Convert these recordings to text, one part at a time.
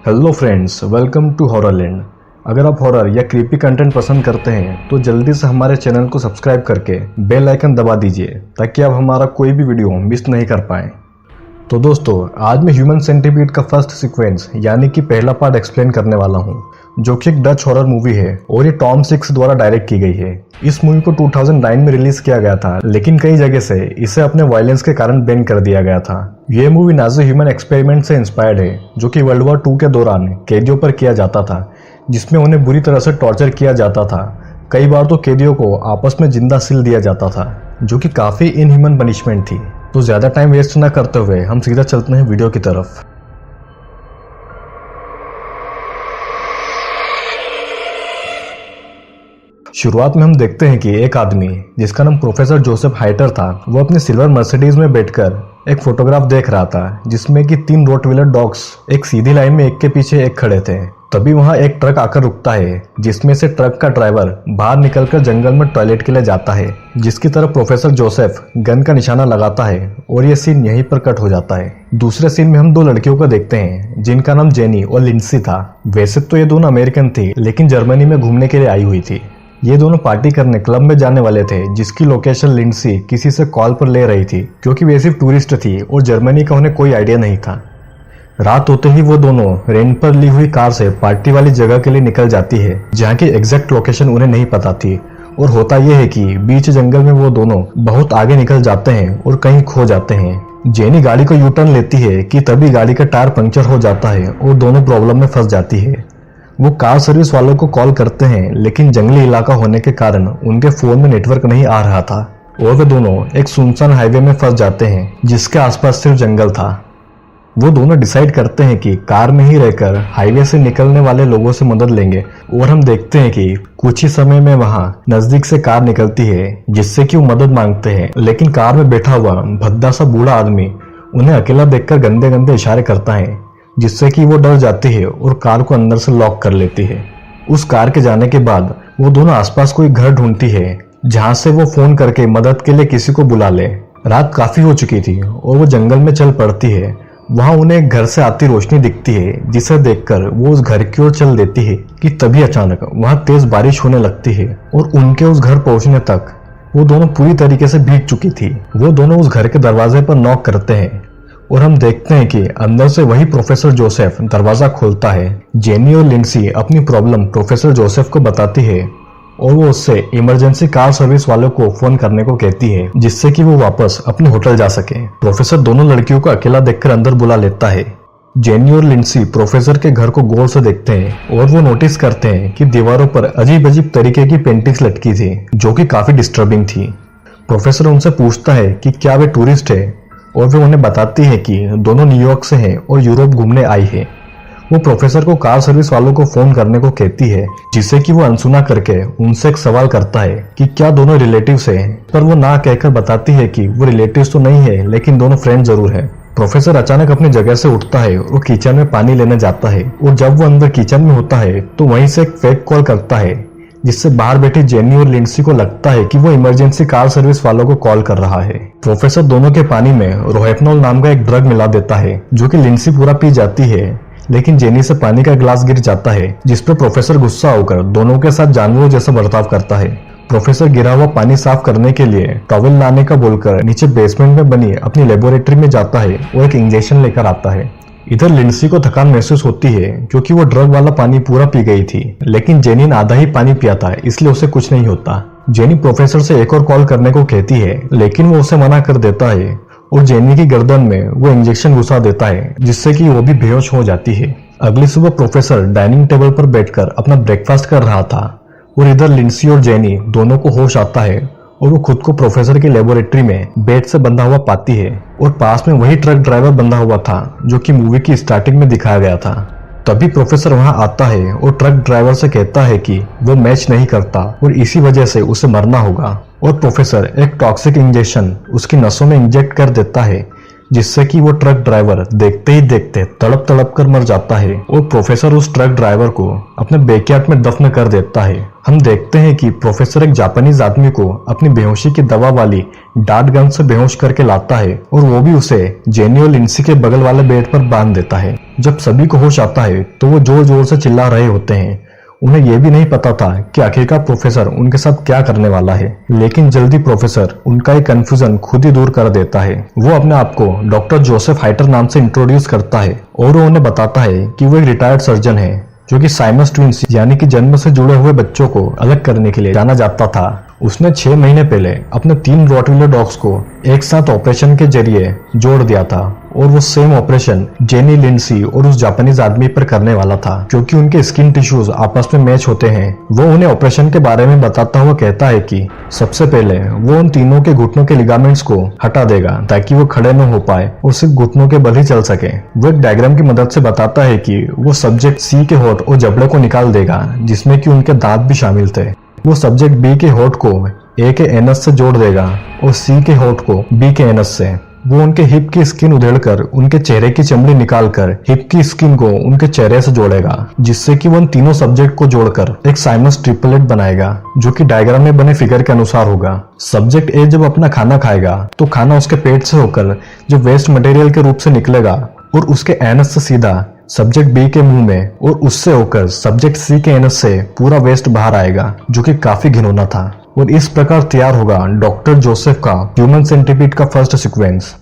Hello friends, welcome to horrorland. अगर आप horror या क्रीपी कंटेंट पसंद करते हैं तो जल्दी से हमारे चैनल को सब्सक्राइब करके बेल आइकन दबा दीजिए ताकि आप हमारा कोई भी वीडियो मिस नहीं कर पाएँ। तो दोस्तों, आज मैं ह्यूमन सेंटीपीड का फर्स्ट सीक्वेंस यानी कि पहला पार्ट एक्सप्लेन करने वाला हूँ, जो कि एक डच हॉरर मूवी है और ये टॉम सिक्स द्वारा डायरेक्ट की गई है। इस मूवी को 2009 में रिलीज किया गया था, लेकिन कई जगह से इसे अपने वायलेंस के कारण बैन कर दिया गया था। ये मूवी नाजी ह्यूमन एक्सपेरिमेंट से इंस्पायर्ड है, जो कि वर्ल्ड वॉर 2 के दौरान कैदियों पर किया जाता था, जिसमें उन्हें बुरी तरह से टॉर्चर किया जाता था। कई बार तो कैदियों को आपस में जिंदा सिल दिया जाता था, जो कि काफी इनह्यूमन पनिशमेंट थी। तो ज्यादा टाइम वेस्ट न करते हुए हम सीधा चलते हैं वीडियो की तरफ। शुरुआत में हम देखते हैं कि एक आदमी जिसका नाम प्रोफेसर जोसेफ हाइटर था, वो अपनी सिल्वर मर्सिडीज में बैठकर एक फोटोग्राफ देख रहा था, जिसमें कि 3 रोटवीलर डॉग्स एक सीधी लाइन में एक के पीछे एक खड़े थे। तभी वहां एक ट्रक आकर रुकता है, जिसमें से ट्रक का ड्राइवर बाहर निकलकर जंगल में टॉयलेट के लिए जाता है, जिसकी तरफ प्रोफेसर जोसेफ गन का निशाना लगाता है और ये सीन यहीं पर कट हो जाता है। दूसरे सीन में हम 2 लड़कियों को देखते हैं, जिनका नाम जेनी और लिंडसी था। वैसे तो ये दोनों अमेरिकन थी, लेकिन जर्मनी में घूमने के लिए आई हुई थी। ये दोनों पार्टी करने क्लब में जाने वाले थे, जिसकी लोकेशन लिंडसी किसी से कॉल पर ले रही थी, क्योंकि वे सिर्फ टूरिस्ट थी और जर्मनी का उन्हें कोई आइडिया नहीं था। रात होते ही वो दोनों रेंट पर ली हुई कार से पार्टी वाली जगह के लिए निकल जाती है, जहाँ की एग्जैक्ट लोकेशन उन्हें नहीं पता थी। और होता यह है कि बीच जंगल में वो दोनों बहुत आगे निकल जाते हैं और कहीं खो जाते हैं। जेनी गाड़ी को यू टर्न लेती है कि तभी गाड़ी का टायर पंक्चर हो जाता है और दोनों प्रॉब्लम में फंस जाती है। वो कार सर्विस वालों को कॉल करते हैं, लेकिन जंगली इलाका होने के कारण उनके फोन में नेटवर्क नहीं आ रहा था और वे दोनों एक सुनसान हाईवे में फंस जाते हैं, जिसके आसपास सिर्फ जंगल था। वो दोनों डिसाइड करते हैं कि कार में ही रहकर हाईवे से निकलने वाले लोगों से मदद लेंगे, और हम देखते हैं कि कुछ ही समय में वहां नजदीक से कार निकलती है, जिससे कि वो मदद मांगते हैं। लेकिन कार में बैठा हुआ भद्दा सा बूढ़ा आदमी उन्हें अकेला देखकर गंदे गंदे इशारे करता है, जिससे कि वो डर जाती है और कार को अंदर से लॉक कर लेती है। उस कार के जाने के बाद वो दोनों आसपास कोई घर ढूंढती है, जहां से वो फोन करके मदद के लिए किसी को बुला ले। रात काफी हो चुकी थी और वो जंगल में चल पड़ती है। वहां उन्हें एक घर से आती रोशनी दिखती है, जिसे देखकर वो उस घर की ओर चल देती है कि तभी अचानक वहां तेज बारिश होने लगती है और उनके उस घर पहुंचने तक वो दोनों पूरी तरीके से भीग चुकी थी। वो दोनों उस घर के दरवाजे पर नॉक करते हैं और हम देखते हैं कि अंदर से वही प्रोफेसर जोसेफ दरवाजा खोलता है। जेनी और लिंडसी अपनी प्रॉब्लम प्रोफेसर जोसेफ को बताती है और वो उससे इमरजेंसी कार सर्विस वालों को फोन करने को कहती है, जिससे कि वो वापस अपने होटल जा सके। प्रोफेसर दोनों लड़कियों को अकेला देखकर अंदर बुला लेता है। जेनी और लिंडसी प्रोफेसर के घर को गौर से देखते हैं और वो नोटिस करते हैं कि दीवारों पर अजीब अजीब तरीके की पेंटिंग्स लटकी थी, जो कि काफी डिस्टर्बिंग थी। प्रोफेसर उनसे पूछता है कि क्या वे टूरिस्ट है, और वे उन्हें बताती है कि दोनों न्यूयॉर्क से हैं और यूरोप घूमने आई है। वो प्रोफेसर को कार सर्विस वालों को फोन करने को कहती है, जिससे कि वो अनसुना करके उनसे एक सवाल करता है कि क्या दोनों रिलेटिव्स हैं, पर वो ना कहकर बताती है कि वो रिलेटिव्स तो नहीं है, लेकिन दोनों फ्रेंड जरूर है। प्रोफेसर अचानक अपनी जगह से उठता है और किचन में पानी लेने जाता है, और जब वो अंदर किचन में होता है तो वहीं से एक फेक कॉल करता है, जिससे बाहर बैठी जेनी और लिंडसी को लगता है कि वो इमरजेंसी कार सर्विस वालों को कॉल कर रहा है। प्रोफेसर दोनों के पानी में रोहेपनॉल नाम का एक ड्रग मिला देता है, जो कि लिंडसी पूरा पी जाती है, लेकिन जेनी से पानी का गिलास गिर जाता है, जिस पर प्रोफेसर गुस्सा होकर दोनों के साथ जानवरों जैसा बर्ताव करता है। प्रोफेसर गिरा हुआ पानी साफ करने के लिए टॉवेल लाने का बोलकर नीचे बेसमेंट में बनी अपनी लेबोरेटरी में जाता है और एक इंजेक्शन लेकर आता है। इधर लिंडसी को थकान महसूस होती है, क्योंकि वो ड्रग वाला पानी पूरा पी गई थी, लेकिन जेनी ने आधा ही पानी पिया था, इसलिए उसे कुछ नहीं होता। जेनी प्रोफेसर से एक और कॉल करने को कहती है, लेकिन वो उसे मना कर देता है और जेनी की गर्दन में वो इंजेक्शन घुसा देता है, जिससे कि वो भी बेहोश हो जाती है। अगली सुबह प्रोफेसर डाइनिंग टेबल पर बैठकर अपना ब्रेकफास्ट कर रहा था और इधर लिंडसी और जेनी दोनों को होश आता है और वो खुद को प्रोफेसर की लेबोरेटरी में बेड से बंधा हुआ पाती है, और पास में वही ट्रक ड्राइवर बंधा हुआ था जो कि मूवी की स्टार्टिंग में दिखाया गया था। तभी प्रोफेसर वहां आता है और ट्रक ड्राइवर से कहता है कि वो मैच नहीं करता और इसी वजह से उसे मरना होगा, और प्रोफेसर एक टॉक्सिक इंजेक्शन उसकी नसों में इंजेक्ट कर देता है, जिससे कि वो ट्रक ड्राइवर देखते ही देखते तड़प तड़प कर मर जाता है और प्रोफेसर उस ट्रक ड्राइवर को अपने बैकयार्ड में दफन कर देता है। हम देखते हैं कि प्रोफेसर एक जापानीज आदमी को अपनी बेहोशी की दवा वाली डार्ट गन से बेहोश करके लाता है और वो भी उसे जेनी और लिंसी के बगल वाले बेड पर बांध देता है। जब सभी को होश आता है तो वो जोर जोर से चिल्ला रहे होते हैं। उन्हें यह भी नहीं पता था कि आखिरकार प्रोफेसर उनके साथ क्या करने वाला है, लेकिन जल्दी प्रोफेसर उनका एक कंफ्यूजन खुद ही दूर कर देता है। वो अपने आप को डॉक्टर जोसेफ हाइटर नाम से इंट्रोड्यूस करता है और वो उन्हें बताता है कि वो एक रिटायर्ड सर्जन है जो कि साइमस ट्विंस यानी कि जन्म से जुड़े हुए बच्चों को अलग करने के लिए जाना जाता था। उसने 6 महीने पहले अपने 3 रॉटवीलर डॉग्स को एक साथ ऑपरेशन के जरिए जोड़ दिया था और वो सेम ऑपरेशन जेनी, लिंसी और उस जापानीज आदमी पर करने वाला था। क्योंकि उनके स्किन टिश्यूज आपस में मैच होते हैं, वो उन्हें ऑपरेशन के बारे में बताता हुआ कहता है कि सबसे पहले वो उन तीनों के घुटनों के लिगामेंट्स को हटा देगा ताकि वो खड़े न हो पाए और सिर्फ घुटनों के बल ही चल सके। वो एक डायग्राम की मदद से बताता है कि वो सब्जेक्ट सी के होठ और जबड़े को निकाल देगा जिसमें कि उनके दांत भी शामिल थे। वो सब्जेक्ट बी के होठ को ए के एनस से जोड़ देगा और सी के होठ को बी के एनस से। वो उनके हिप की स्किन उधेड़कर उनके चेहरे की चमड़ी निकालकर हिप की स्किन को उनके चेहरे से जोड़ेगा, जिससे कि वो उन तीनों सब्जेक्ट को जोड़कर एक साइमस ट्रिपलेट बनाएगा जो कि डायग्राम में बने फिगर के अनुसार होगा। सब्जेक्ट ए जब अपना खाना खाएगा तो खाना उसके पेट से होकर जो वेस्ट मटेरियल के रूप से निकलेगा और उसके एनस से सीधा सब्जेक्ट बी के मुंह में और उससे होकर सब्जेक्ट सी के एनस से पूरा वेस्ट बाहर आएगा, जो कि काफी घिनौना था। और इस प्रकार तैयार होगा डॉक्टर जोसेफ का ह्यूमन सेंटीपीड का first sequence.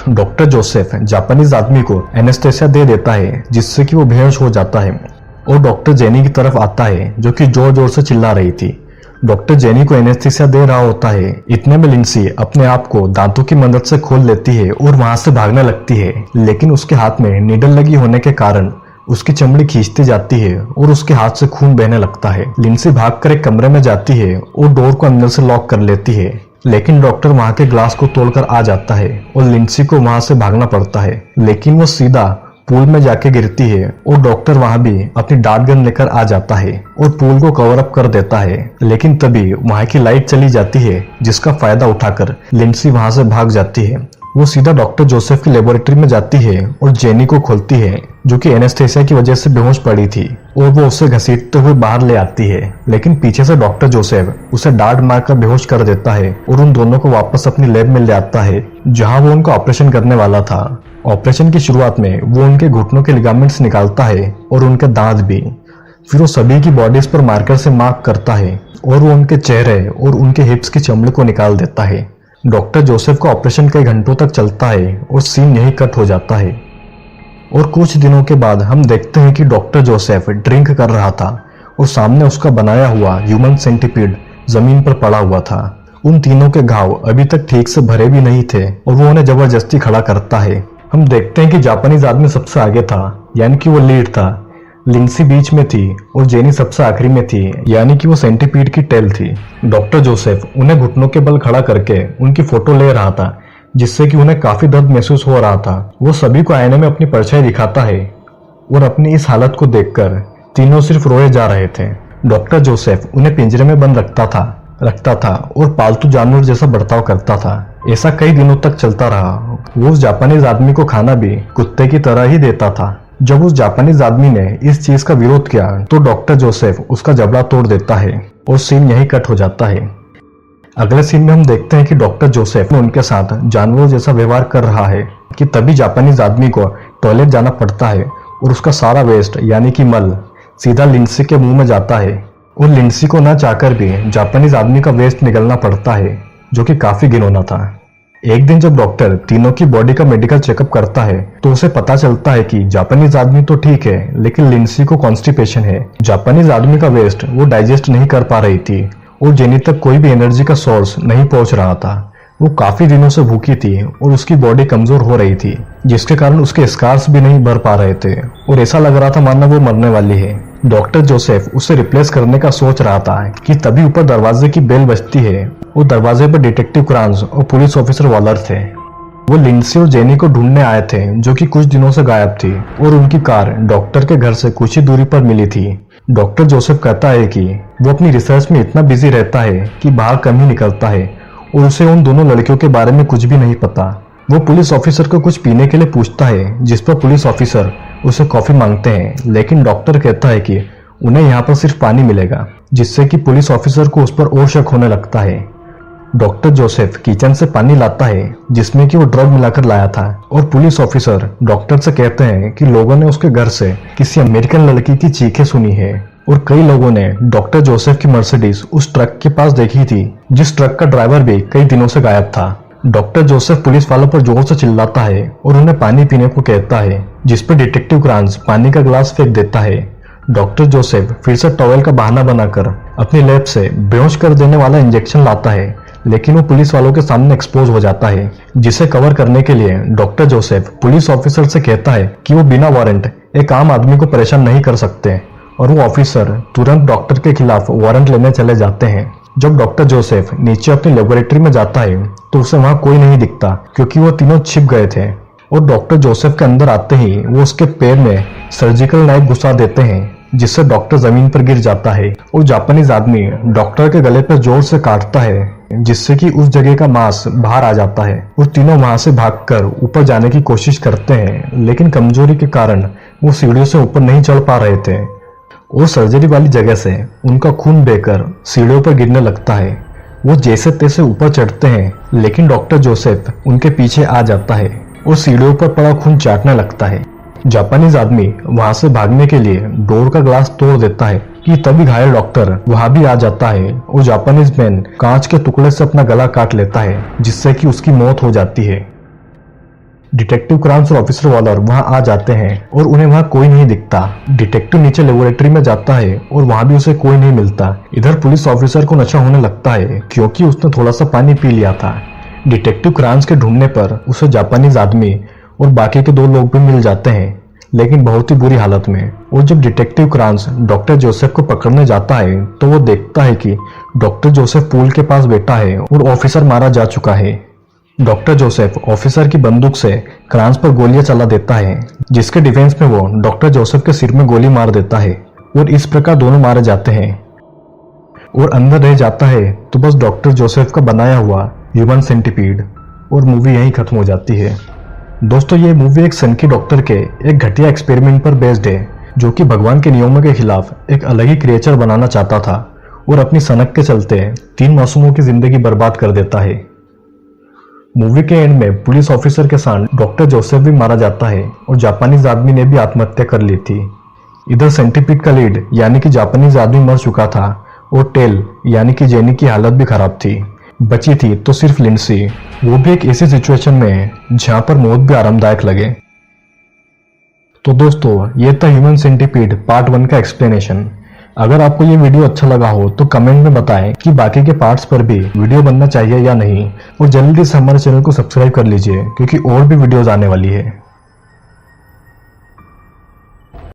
Doctor Joseph Japanese आदमी को एनेस्थेसिया दे देता है जिससे कि वो बेहोश हो जाता है और डॉक्टर जेनी की तरफ आता है जो कि जोर जोर से चिल्ला रही थी। डॉक्टर जेनी को एनेस्थेसिया दे रहा होता है। इतने में लिंसी अपने आप को दांतों की मदद से खोल लेती है और वहां से भागने लगती है, लेकिन उसके हाथ में नीडल लगी होने के कारण उसकी चमड़ी खींचती जाती है और उसके हाथ से खून बहने लगता है। लिंसी भागकर एक कमरे में जाती है और डोर को अंदर से लॉक कर लेती है, लेकिन डॉक्टर वहां के ग्लास को तोड़कर आ जाता है और लिंसी को वहां से भागना पड़ता है, लेकिन वो सीधा पूल में जाके गिरती है और डॉक्टर वहां भी अपनी डार्ट गन लेकर आ जाता है और पूल को कवर अप कर देता है। लेकिन तभी वहां की लाइट चली जाती है जिसका फायदा उठाकर लिंसी वहां से भाग जाती है। वो सीधा डॉक्टर जोसेफ की लेबोरेटरी में जाती है और जेनी को खोलती है जो कि एनेस्थेसिया की वजह से बेहोश पड़ी थी और वो उसे घसीटते हुए बाहर ले आती है, लेकिन पीछे से डॉक्टर जोसेफ उसे डांट मारकर बेहोश कर देता है और उन दोनों को वापस अपनी लैब में ले आता है जहां वो उनका ऑपरेशन करने वाला था। ऑपरेशन की शुरुआत में वो उनके घुटनों के लिगामेंट्स निकालता है और उनके दांत भी। फिर वो सभी की बॉडीज पर मार्कर से मार्क करता है और वो उनके चेहरे और उनके हिप्स की चमड़ी को निकाल देता है। डॉक्टर जोसेफ का ऑपरेशन कई घंटों तक चलता है और सीन यही कट हो जाता है। और कुछ दिनों के बाद हम देखते हैं कि डॉक्टर जोसेफ ड्रिंक कर रहा था और सामने उसका बनाया हुआ ह्यूमन सेंटीपीड जमीन पर पड़ा हुआ था। उन तीनों के घाव अभी तक ठीक से भरे भी नहीं थे और वो उन्हें जबरदस्ती खड़ा करता है। हम देखते हैं कि जापानीज आदमी सबसे आगे था, यानी कि वो लीड था। लिंसी बीच में थी और जेनी सबसे आखिरी में थी, यानी कि वो सेंटीपीड की टेल थी। डॉक्टर जोसेफ उन्हें घुटनों के बल खड़ा करके उनकी फोटो ले रहा था, जिससे कि उन्हें काफी दर्द महसूस हो रहा था। वो सभी को आईने में अपनी परछाई दिखाता है और अपनी इस हालत को देखकर तीनों सिर्फ रोए जा रहे थे। डॉक्टर जोसेफ उन्हें पिंजरे में बंद रखता था और पालतू जानवर जैसा बर्ताव करता था। ऐसा कई दिनों तक चलता रहा। वो उस जापानीज आदमी को खाना भी कुत्ते की तरह ही देता था। जब उस जापानीज आदमी ने इस चीज का विरोध किया तो डॉक्टर जोसेफ उसका जबड़ा तोड़ देता है और सीन यही कट हो जाता है। अगले सीन में हम देखते हैं कि डॉक्टर जोसेफ उनके साथ जानवरों जैसा व्यवहार कर रहा है कि तभी जापानीज आदमी को टॉयलेट जाना पड़ता है और उसका सारा वेस्ट यानी कि मल सीधा लिंसी के मुंह में जाता है और लिंसी को ना चाहकर भी जापानीज आदमी का वेस्ट निकलना पड़ता है, जो कि काफी घिनौना था। एक दिन जब डॉक्टर तीनों की बॉडी का मेडिकल चेकअप करता है तो उसे पता चलता है कि जापानीज आदमी तो ठीक है, लेकिन लिंसी को कॉन्स्टिपेशन है। जापानीज आदमी का वेस्ट वो डाइजेस्ट नहीं कर पा रही थी और जेनी तक कोई भी एनर्जी का सोर्स नहीं पहुंच रहा था। वो काफी दिनों से भूखी थी और उसकी बॉडी कमजोर हो रही थी, जिसके कारण उसके स्कार्स भी नहीं भर पा रहे थे और ऐसा लग रहा था मानो वो मरने वाली है। डॉक्टर जोसेफ उसे रिप्लेस करने का सोच रहा था कि तभी ऊपर दरवाजे की बेल बजती है और दरवाजे पर डिटेक्टिव क्रांस और पुलिस ऑफिसर वॉलर थे। वो लिंसी और जेनी को ढूंढने आए थे जो कि कुछ दिनों से गायब थी और उनकी कार डॉक्टर के घर से कुछ ही दूरी पर मिली थी। डॉक्टर जोसेफ कहता है कि वो अपनी रिसर्च में इतना बिजी रहता है कि बाहर कम ही निकलता है और उसे उन दोनों लड़कियों के बारे में कुछ भी नहीं पता। वो पुलिस ऑफिसर को कुछ पीने के लिए पूछता है, जिस पर पुलिस ऑफिसर उसे कॉफी मांगते हैं, लेकिन डॉक्टर कहता है कि उन्हें यहाँ पर सिर्फ पानी मिलेगा, जिससे कि पुलिस ऑफिसर को उस पर और शक होने लगता है। डॉक्टर जोसेफ किचन से पानी लाता है जिसमें कि वो ड्रग मिलाकर लाया था, और पुलिस ऑफिसर डॉक्टर से कहते हैं कि लोगों ने उसके घर से किसी अमेरिकन लड़की की चीखें सुनी है, और कई लोगों ने डॉक्टर जोसेफ की मर्सिडीज उस ट्रक के पास देखी थी, जिस ट्रक का ड्राइवर भी कई दिनों से गायब था। डॉक्टर जोसेफ पुलिस वालों पर जोर से चिल्लाता है और उन्हें पानी पीने को कहता है, जिस पर डिटेक्टिव क्रांस पानी का ग्लास फेंक देता है। डॉक्टर जोसेफ फिर से टॉवेल का बहाना बनाकर अपनी लैब से बेहोश कर देने वाला इंजेक्शन लाता है, लेकिन वो पुलिस वालों के सामने एक्सपोज हो जाता है, जिसे कवर करने के लिए डॉक्टर जोसेफ पुलिस ऑफिसर से कहता है कि वो बिना वारंट एक आम आदमी को परेशान नहीं कर सकते, और वो ऑफिसर तुरंत डॉक्टर के खिलाफ वारंट लेने चले जाते हैं। जब डॉक्टर जोसेफ नीचे अपनी लेबोरेटरी में जाता है तो उसे वहां कोई नहीं दिखता, क्योंकि वो तीनों छिप गए थे, और डॉक्टर जोसेफ के अंदर आते ही वो उसके पैर में सर्जिकल नाइफ घुसा देते हैं, जिससे डॉक्टर जमीन पर गिर जाता है, और जापानीज आदमी डॉक्टर के गले पर जोर से काटता है, जिससे कि उस जगह का मांस बाहर आ जाता है, और तीनों वहां से भागकर ऊपर जाने की कोशिश करते हैं, लेकिन कमजोरी के कारण वो सीढ़ियों से ऊपर नहीं चढ़ पा रहे थे, और सर्जरी वाली जगह से उनका खून बहकर सीढ़ियों पर गिरने लगता है। वो जैसे तैसे ऊपर चढ़ते हैं, लेकिन डॉक्टर जोसेफ उनके पीछे आ जाता है और सीढ़ियों पर पड़ा खून चाटने लगता है। जापानीज आदमी वहां से भागने के लिए डोर का ग्लास तोड़ देता है कि तभी घायल डॉक्टर वहां भी आ जाता है, और जापानीज मैन कांच के टुकड़े से अपना गला काट लेता है, जिससे कि उसकी मौत हो जाती है। डिटेक्टिव क्रांस और ऑफिसर वॉलर वहां आ जाते हैं और उन्हें वहां कोई नहीं दिखता। डिटेक्टिव नीचे लेबोरेटरी में जाता है और वहां भी उसे कोई नहीं मिलता। इधर पुलिस ऑफिसर को नशा होने लगता है, क्योंकि उसने थोड़ा सा पानी पी लिया था। डिटेक्टिव क्रांस के ढूंढने पर उसे जापानीज आदमी और बाकी के 2 लोग भी मिल जाते हैं, लेकिन बहुत ही बुरी हालत में। और जब डिटेक्टिव क्रांस डॉक्टर जोसेफ को पकड़ने जाता है तो वो देखता है कि डॉक्टर जोसेफ पूल के पास बैठा है और ऑफिसर मारा जा चुका है। डॉक्टर जोसेफ ऑफिसर की बंदूक से क्रांस पर गोलियां चला देता है, जिसके डिफेंस में वो डॉक्टर जोसेफ के सिर में गोली मार देता है, और इस प्रकार दोनों मारे जाते हैं। और अंदर रह जाता है तो बस डॉक्टर जोसेफ का बनाया हुआ ह्यूमन सेंटीपीड, और मूवी यहीं खत्म हो जाती है। दोस्तों, ये मूवी एक सनकी डॉक्टर के एक घटिया एक्सपेरिमेंट पर बेस्ड है, जो कि भगवान के नियमों के खिलाफ एक अलग ही क्रिएचर बनाना चाहता था, और अपनी सनक के चलते 3 मासूमों की जिंदगी बर्बाद कर देता है। मूवी के एंड में पुलिस ऑफिसर के साथ डॉक्टर जोसेफ भी मारा जाता है, और जापानीज आदमी ने भी आत्महत्या कर ली थी। इधर सेंटीपीड का लीड यानी कि जापानीज आदमी मर चुका था, और टेल यानी कि जेनी की हालत भी खराब थी। बची थी तो सिर्फ लिंडसी, वो भी एक ऐसी सिचुएशन में जहां पर मौत भी आरामदायक लगे। तो दोस्तों, ये था ह्यूमन सेंटीपीड पार्ट 1 का एक्सप्लेनेशन। अगर आपको ये वीडियो अच्छा लगा हो तो कमेंट में बताएं कि बाकी के पार्ट्स पर भी वीडियो बनना चाहिए या नहीं, और जल्दी से हमारे चैनल को सब्सक्राइब कर लीजिए, क्योंकि और भी वीडियोस आने वाली है।